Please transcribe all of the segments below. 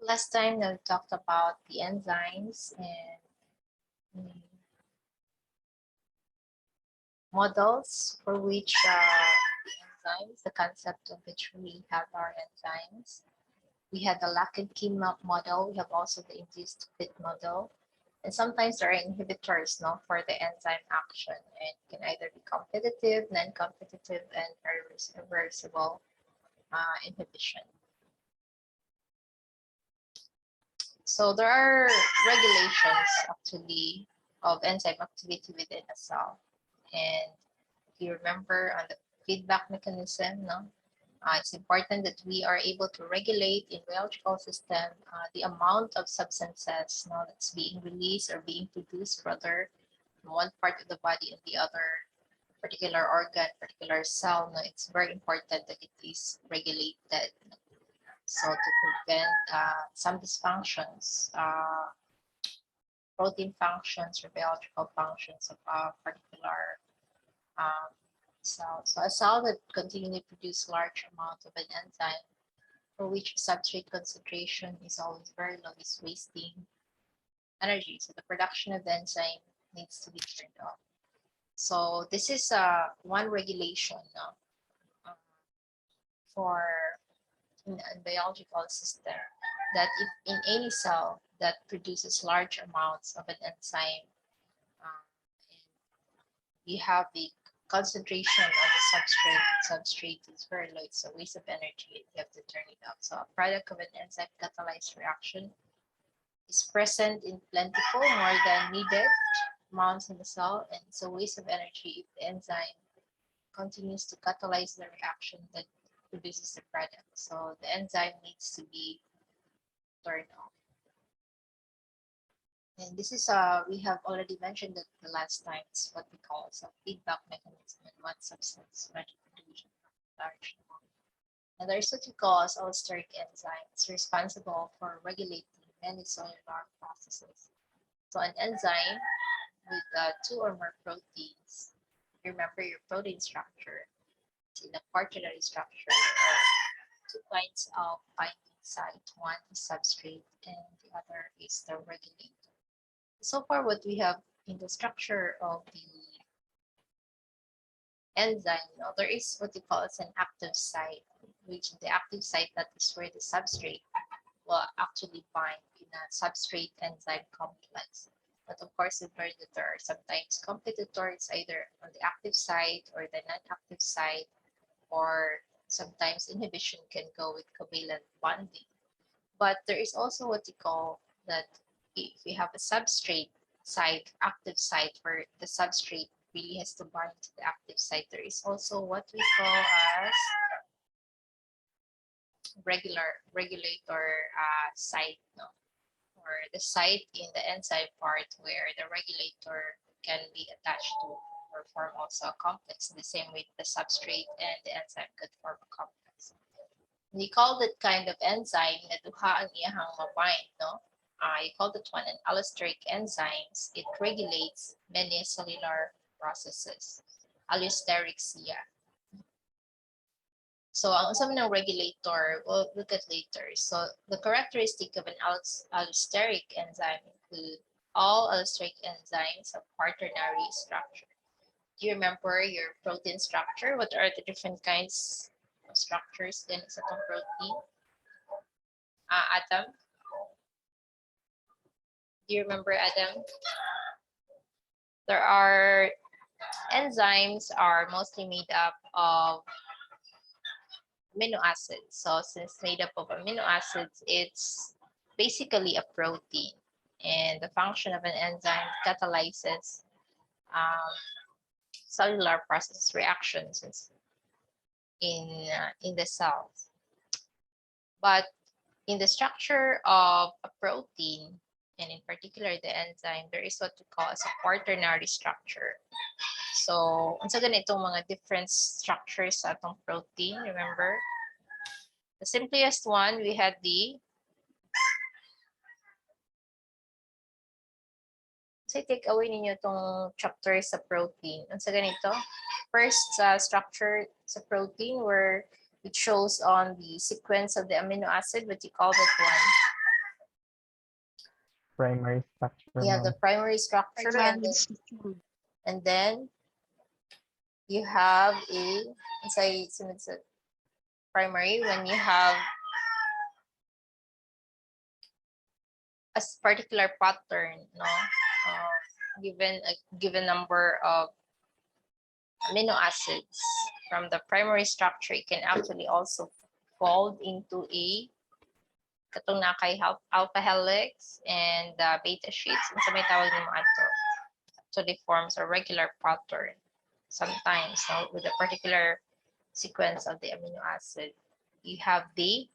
Last time we talked about the enzymes and models for which enzymes, the concept of which we have our enzymes. We had the lock and key model. We have also the induced fit model. And sometimes there are inhibitors for the enzyme action, and it can either be competitive, non-competitive, and irreversible inhibition. So there are regulations actually of enzyme activity within a cell. And if you remember on the feedback mechanism, it's important that we are able to regulate in biological system the amount of substances that's being released or being produced rather from one part of the body and the other particular organ, particular cell. It's very important that it is regulated. So to prevent some dysfunctions, protein functions or biological functions of a particular cell. So a cell that continually produces large amount of an enzyme for which substrate concentration is always very low is wasting energy. So the production of the enzyme needs to be turned off. So this is one regulation for a biological system, that if in any cell that produces large amounts of an enzyme, you have the concentration of the substrate is very low, it's a waste of energy, and you have to turn it off. So a product of an enzyme catalyzed reaction is present in plentiful, more than needed amounts in the cell, and it's a waste of energy if the enzyme continues to catalyze the reaction that produces the product. So the enzyme needs to be turned off. And this is we have already mentioned it the last time. It's what we call a feedback mechanism in one substance production large amount. And there's what we call as allosteric enzyme. It's responsible for regulating many cellular processes. So an enzyme with two or more proteins. Remember your protein structure. It's in a quaternary structure. Two kinds of binding site. One is substrate and the other is the regulator. So far, what we have in the structure of the enzyme, there is what we call as an active site, which the active site, that is where the substrate will actually bind in a substrate enzyme complex. But of course, we've learned that there are sometimes competitors either on the active site or the non-active site, or sometimes inhibition can go with covalent bonding. But there is also what we call that if we have a substrate site, active site, where the substrate really has to bind to the active site, there is also what we call as regulator site, or the site in the enzyme part where the regulator can be attached to or form also a complex. In the same way, the substrate and the enzyme could form a complex. We call that kind of enzyme na duha ang iyahang mabind, you call that one an allosteric enzymes. It regulates many cellular processes. Allosteric siya. So ang usap ng regulator, we'll look at later. So the characteristic of an allosteric enzyme include all allosteric enzymes have quaternary structure. Do you remember your protein structure? What are the different kinds of structures din sa itong protein? Adam? Do you remember, Adam? There are enzymes are mostly made up of amino acids. So since made up of amino acids, it's basically a protein. And the function of an enzyme catalyzes cellular process reactions in the cells. But in the structure of a protein, and in particular the enzyme, there is what we call as a quaternary structure. So, unsa ganitong mga different structures sa atong protein, remember? The simplest one, we had the take away ninyo itong chapter sa protein. Unsa ganito? First structure sa protein where it shows on the sequence of the amino acid, what you call that one? primary structure, You have the ma'am. primary structure, and then you have a inside primary when you have a particular pattern, no, given a given number of amino acids from the primary structure, it can actually also fold into a katong na kay alpha helix and beta sheets. And sa may tawag ni mo ato, actually forms a regular pattern sometimes, no, with a particular sequence of the amino acid. You have the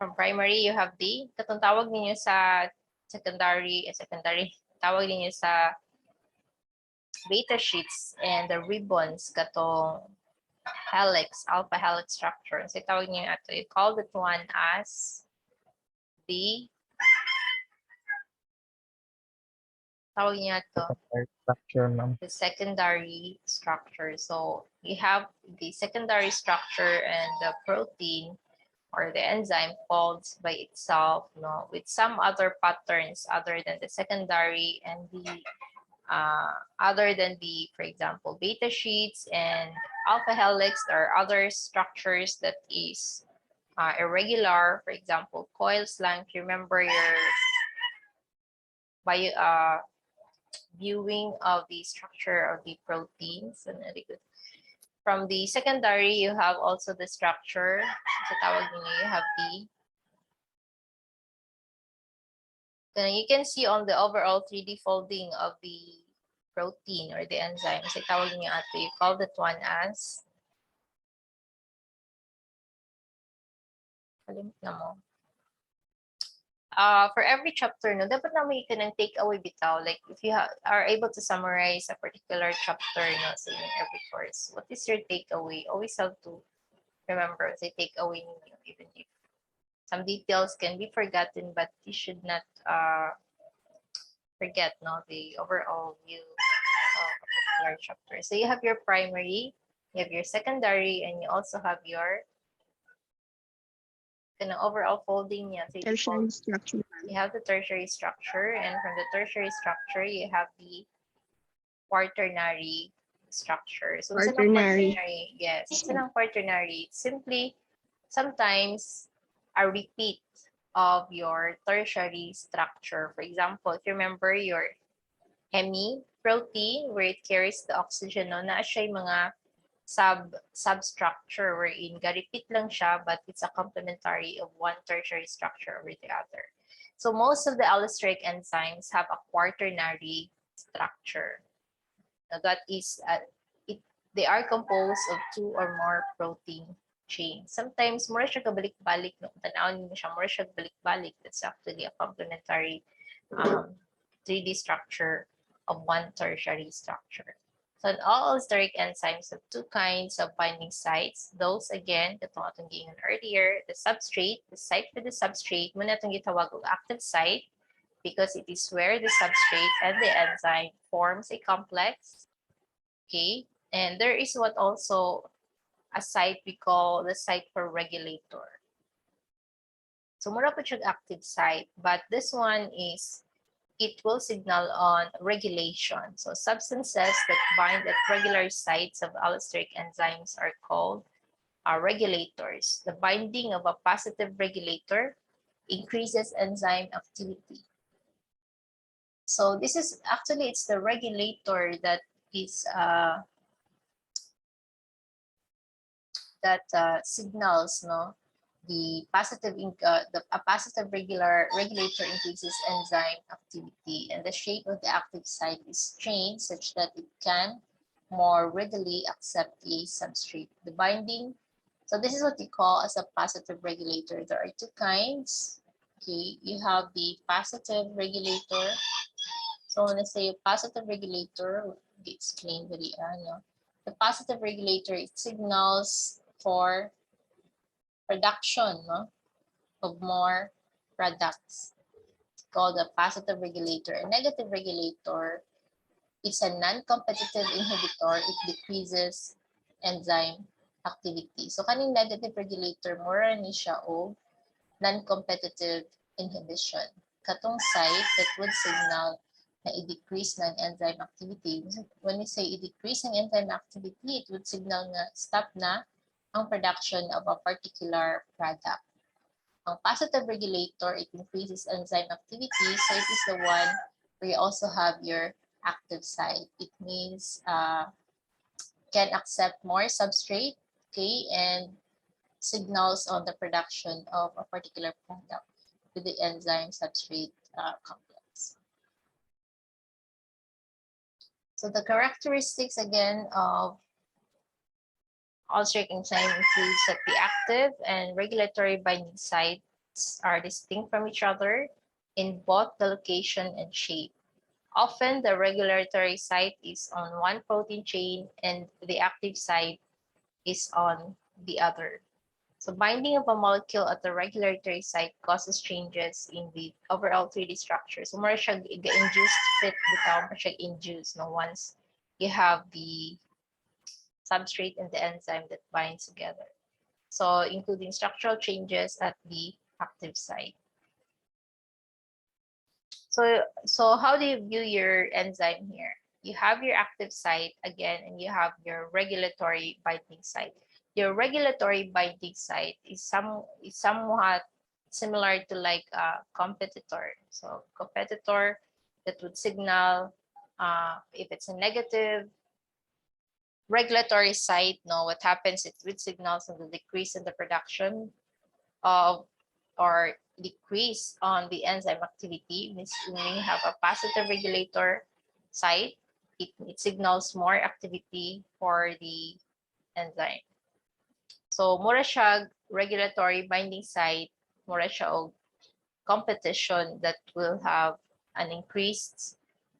from primary, you have the katong tawag ninyo sa secondary, tawag ninyo sa beta sheets and the ribbons katong helix, alpha helix structure. So tawag niyo ato, you call that one as the tawag niyo ato, Secondary structure, ma'am. the secondary structure. So you have the secondary structure and the protein or the enzyme folds by itself, no, with some other patterns other than the secondary and the other than the, for example, beta sheets and alpha helix. There are other structures that is irregular. For example, coil slang. If you remember your viewing of the structure of the proteins, and from the secondary, you have also the structure. So tawag niyo, you have the. Then you can see on the overall 3D folding of the protein or the enzyme. So tawag niyo ato, you call that one as for every chapter, no, dapat na may kanang takeaway bitaw. Like if you are able to summarize a particular chapter, no, so in every course, what is your takeaway? Always have to remember the takeaway ninyo, even if some details can be forgotten, but you should not forget, no, the overall view of a particular chapter. So you have your primary, you have your secondary, and you also have your kind of overall folding. Yeah, so Tertiary structure. you have the tertiary structure, and from the tertiary structure, you have the quaternary structure. So Quaternary. quaternary, yes, it's quaternary. Simply, sometimes a repeat of your tertiary structure. For example, if you remember your hemi protein, where it carries the oxygen, no, na siya yung mga substructure wherein ga-repeat lang siya, but it's a complementary of one tertiary structure over the other. So most of the allosteric enzymes have a quaternary structure. Now that is, they are composed of 2 or more protein chains. Sometimes more siya kabalik-balik, no, tanawin mo siya, more siya balik-balik. That's actually a complementary 3D structure of one tertiary structure. So in all allosteric enzymes have 2 kinds of binding sites. Those again, katong atong giingon earlier, the substrate, the site for the substrate, muna itong gitawag og active site because it is where the substrate and the enzyme forms a complex. Okay, and there is what also a site we call the site for regulator. So mura po siya active site, but this one is it will signal on regulation. So substances that bind at regular sites of allosteric enzymes are called regulators. The binding of a positive regulator increases enzyme activity. So this is actually, it's the regulator that is signals, no, the positive a positive regulator increases enzyme activity, and the shape of the active site is changed such that it can more readily accept a substrate. The binding, so this is what we call as a positive regulator. There are 2 kinds. Okay, you have the positive regulator. So when I say positive regulator, explain very no. The positive regulator, it signals for production, no, of more products. It's called a positive regulator. A negative regulator is a non-competitive inhibitor. It decreases enzyme activity. So kaning negative regulator, more ni siya o non-competitive inhibition. Katong site that would signal na i-decrease ng enzyme activity. When we say i-decrease ng enzyme activity, it would signal na stop na ang production of a particular product. Ang positive regulator, it increases enzyme activity, so it is the one where you also have your active site. It means can accept more substrate, okay, and signals on the production of a particular product with the enzyme substrate complex. So the characteristics again of allosteric enzyme includes that the active and regulatory binding sites are distinct from each other in both the location and shape. Often the regulatory site is on one protein chain and the active site is on the other. So binding of a molecule at the regulatory site causes changes in the overall 3D structure. So more siya induced fit bitaw, more siya induced no, once you have the substrate and the enzyme that binds together. So including structural changes at the active site. So how do you view your enzyme here? You have your active site again, and you have your regulatory binding site. Your regulatory binding site is somewhat similar to like a competitor. So competitor that would signal if it's a negative regulatory site, no, what happens, it would signals on the decrease in the production of or decrease on the enzyme activity. Means when you have a positive regulator site, it signals more activity for the enzyme. So mura siya regulatory binding site, mura siya og competition that will have an increased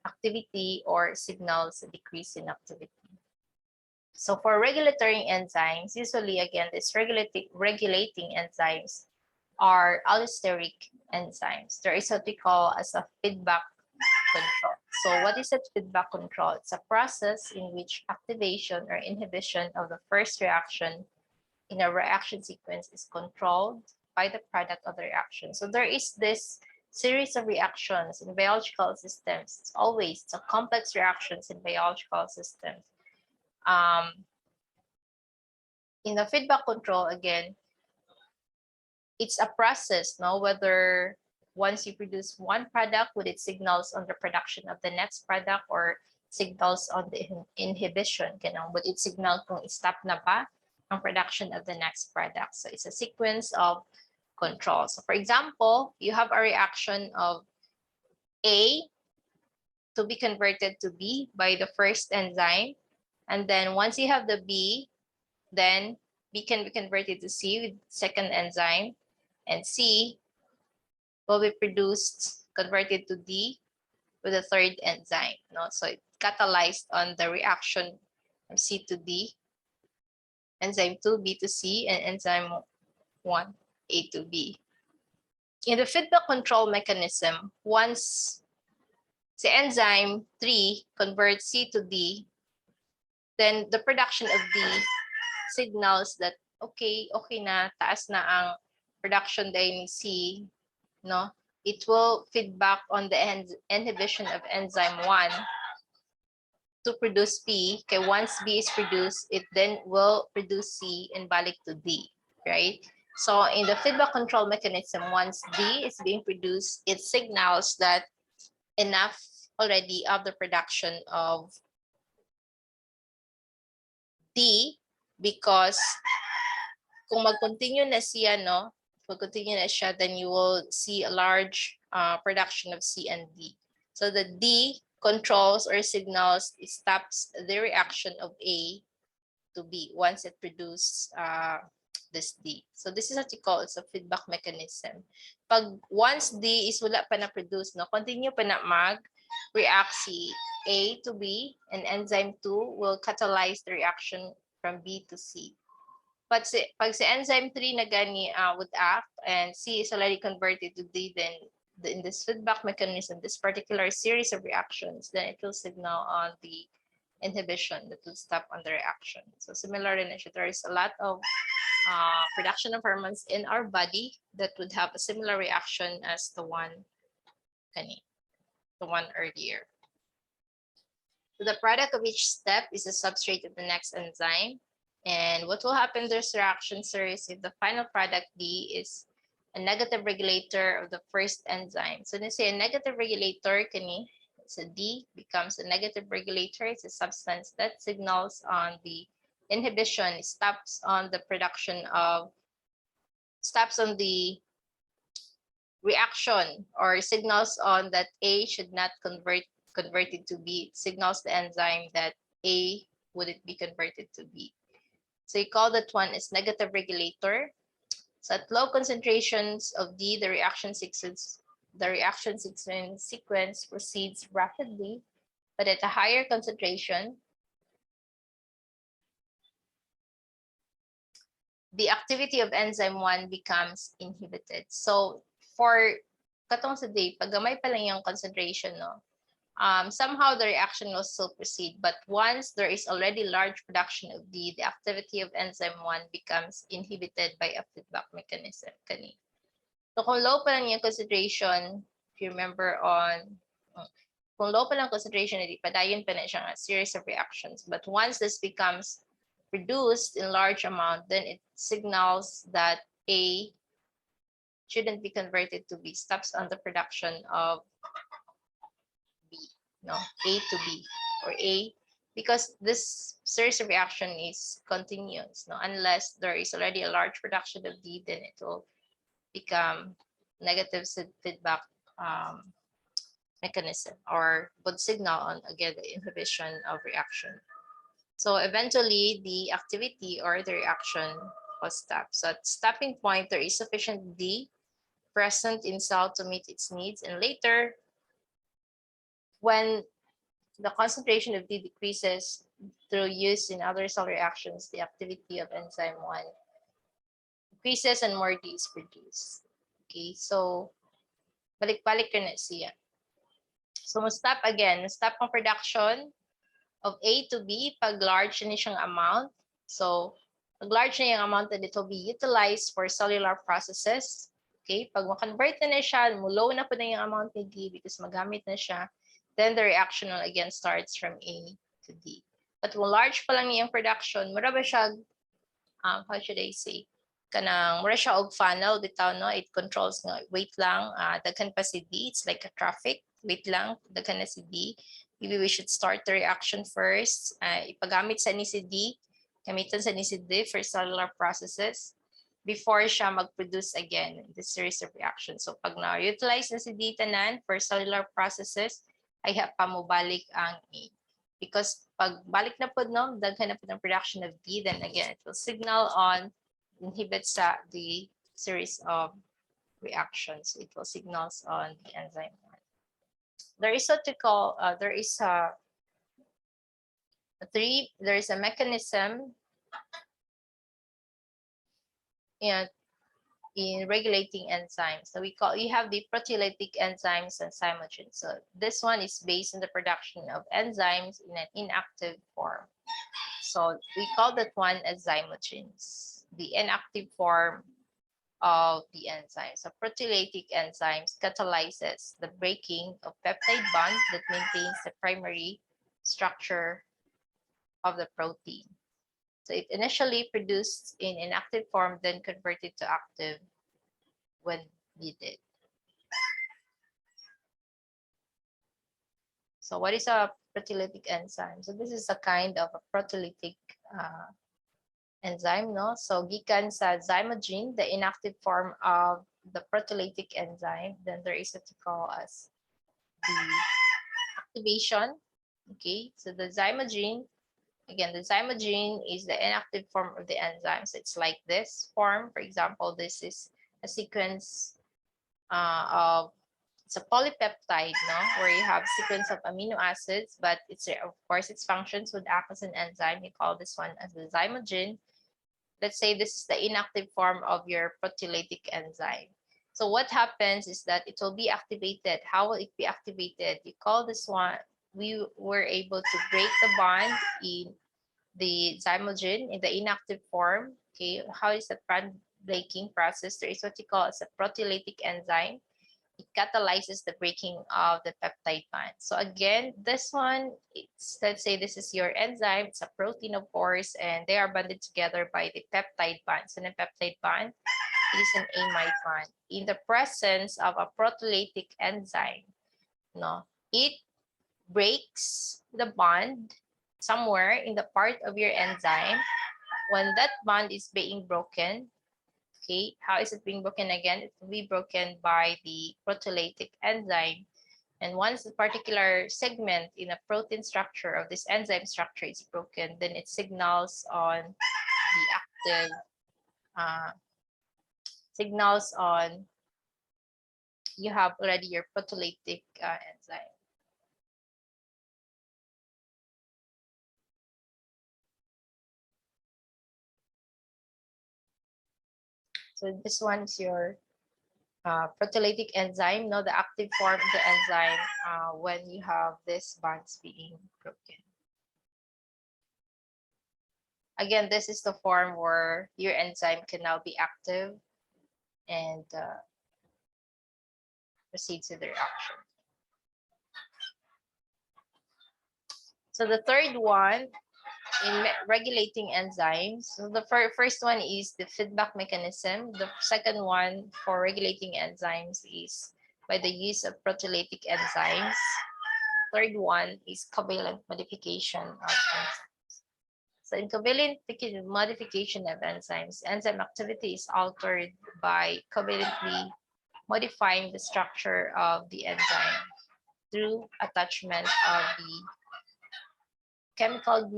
activity or signals a decrease in activity. So for regulatory enzymes, usually again, these regulating enzymes are allosteric enzymes. There is what we call as a feedback control. So what is a feedback control? It's a process in which activation or inhibition of the first reaction in a reaction sequence is controlled by the product of the reaction. So there is this series of reactions in biological systems. It's always a complex reactions in biological systems. In the feedback control, again, it's a process, no? Whether once you produce one product, would it signals on the production of the next product or signals on the inhibition? Would it signal kung stop na ba ang production of the next product? So it's a sequence of controls. So for example, you have a reaction of A to be converted to B by the first enzyme. And then once you have the B, then B can be converted to C with second enzyme, and C will be produced, converted to D with the third enzyme. No? So it catalyzed on the reaction from C to D, enzyme 2, B to C, and enzyme 1, A to B. In the feedback control mechanism, once the enzyme 3 converts C to D, then the production of D signals that okay na, taas na ang production day ni C, no? It will feedback on the inhibition of enzyme 1 to produce P. Okay, once B is produced, it then will produce C and balik to D, right? So in the feedback control mechanism, once D is being produced, it signals that enough already of the production of D, because kung mag-continue na siya, no? Mag-continue na siya, then you will see a large production of C and D. So the D controls or signals, it stops the reaction of A to B once it produces this D. So this is what you call, it's a feedback mechanism. Pag once D is wala pa na produce, no? Continue pa na mag-react si A to B, and enzyme 2 will catalyze the reaction from B to C. But pag si enzyme 3 na gani would act and C is already converted to D, then in this feedback mechanism, this particular series of reactions, then it will signal on the inhibition that will stop on the reaction. So similar in nature, there is a lot of production of hormones in our body that would have a similar reaction as the one earlier. So the product of each step is the substrate of the next enzyme. And what will happen in this reaction, sir, is if the final product D is a negative regulator of the first enzyme. So when you say a negative regulator, so D becomes a negative regulator. It's a substance that signals on the inhibition, stops on the reaction, or signals on that A should not converted to B. It signals the enzyme that A wouldn't be converted to B. So you call that one as negative regulator. So at low concentrations of D, the reaction sequence proceeds rapidly, but at a higher concentration, the activity of enzyme 1 becomes inhibited. So for katong sa day, pag gamay pa lang yung concentration, no, somehow the reaction will still proceed. But once there is already large production of D, the activity of enzyme 1 becomes inhibited by a feedback mechanism. So kung low pa lang yung concentration, if you remember kung low pa lang concentration, padayon pa na siya a series of reactions. But once this becomes produced in large amount, then it signals that A shouldn't be converted to B, stops on the production of B, no, A to B, or A, because this series of reaction is continuous, no, unless there is already a large production of D, then it will become negative feedback mechanism, or would signal on again the inhibition of reaction. So eventually the activity or the reaction will stop. So at stopping point, there is sufficient D present in cell to meet its needs, and later when the concentration of D decreases through use in other cell reactions, the activity of enzyme 1 decreases and more D is produced. Okay, so balik-balik na siya. So stop again, stop ang production of A to B pag large na siyang amount. So pag large na yung amount, then it will be utilized for cellular processes. Okay, pag ma-convert na siya, low na po na yung amount ni D because magamit na siya, then the reaction will again starts from A to D. But kung large pa lang yung production, mura ba siya, how should I say, kanang mura siya og funnel bitaw, no, it controls nga wait lang, daghan pa si D, it's like a traffic, wait lang, daghan na si D. Maybe we should start the reaction first, ipagamit sa ni si D, gamitan sa ni si D for cellular processes before siya mag-produce again in this series of reactions. So pag na-utilize na si D tanan for cellular processes, ay pamubalik ang A. Because pag balik na po, no, daghan na po ng production of D, then again, it will signal on, inhibits the series of reactions. It will signals on the enzyme 1. There is what we call, there is a mechanism in regulating enzymes. So you have the proteolytic enzymes and Zymogen. So this one is based on the production of enzymes in an inactive form. So we call that one as Zymogens, the inactive form of the enzyme. So proteolytic enzymes catalyzes the breaking of peptide bond that maintains the primary structure of the protein. So it initially produced in inactive form, then converted to active when needed. So what is a proteolytic enzyme? So this is a kind of a proteolytic enzyme, no? So gikan sa Zymogen, the inactive form of the proteolytic enzyme, then there is what we call as the activation. Okay, so the Zymogen, again, the Zymogen is the inactive form of the enzyme. So it's like this form. For example, this is a sequence of, it's a polypeptide, no, where you have sequence of amino acids, but it's, of course, its functions would act as an enzyme. You call this one as the Zymogen. Let's say this is the inactive form of your proteolytic enzyme. So what happens is that it will be activated. How will it be activated? You call this one, we were able to break the bond in the Zymogen in the inactive form. Okay, how is the bond breaking process? There is what you call as a proteolytic enzyme. It catalyzes the breaking of the peptide bond. So again, this one, it's, let's say this is your enzyme, it's a protein, of course, and they are bonded together by the peptide bond. So the peptide bond is an amide bond. In the presence of a proteolytic enzyme, no, it breaks the bond somewhere in the part of your enzyme. When that bond is being broken, okay, how is it being broken again? It will be broken by the proteolytic enzyme. And once the particular segment in a protein structure of this enzyme structure is broken, then it signals on the active, signals on, you have already your proteolytic enzyme. So this one is your proteolytic enzyme, no, the active form of the enzyme when you have this bonds being broken. Again, this is the form where your enzyme can now be active and proceed to the reaction. So the third one in regulating enzymes, so the first one is the feedback mechanism. The second one for regulating enzymes is by the use of proteolytic enzymes. Third one is covalent modification of enzymes. So in covalent modification of enzymes, enzyme activity is altered by covalently modifying the structure of the enzyme through attachment of the chemical group